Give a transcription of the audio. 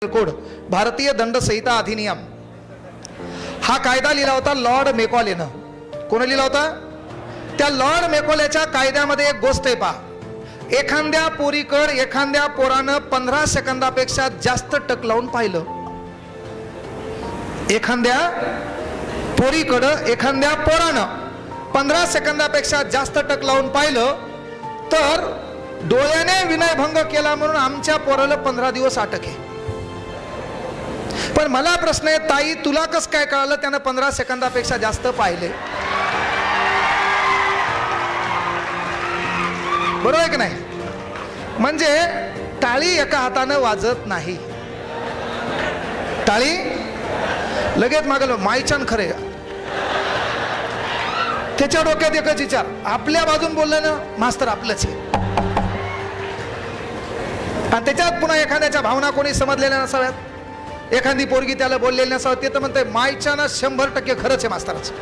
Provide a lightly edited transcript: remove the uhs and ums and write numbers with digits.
Code भारतीय दंड संहिता अधिनियम हा कायदा लिहिला होता लॉर्ड मेकॉलेनं. कोण लिहिला होता? त्या लॉर्ड मेकॉलेच्या कायद्यामध्ये एक गोष्ट आहे पहा. एखाद्या पोरीकड एखाद्या पोरानं 15 सेकंदापेक्षा जास्त टक लावून पाहिलं, एखाद्या पोरीकडं एखाद्या पोरानं 15 सेकंदापेक्षा जास्त टक लावून पाहिलं तर डोळ्याने विनयभंग केला म्हणून आमच्या पोराला 15 दिवस अटक आहे. पण मला प्रश्न आहे, ताई तुला कसं काय कळालं त्यानं 15 सेकंदापेक्षा जास्त पाहिले? बरोबर आहे की नाही? म्हणजे टाळी एका हातानं वाजत नाही. टाळी लगेच मागल मायच्यान खरे. त्याच्या डोक्यात एकच विचार, आपल्या बाजून बोललं ना मास्तर आपलंच आहे. आणि त्याच्यात पुन्हा एखाद्याच्या भावना कोणी समजलेल्या नसाव्यात, एखादी पोरगी त्याला बोललेली नसावी, ते तर म्हणते मायच्यानं 100% खरंच आहे मास्तराचं.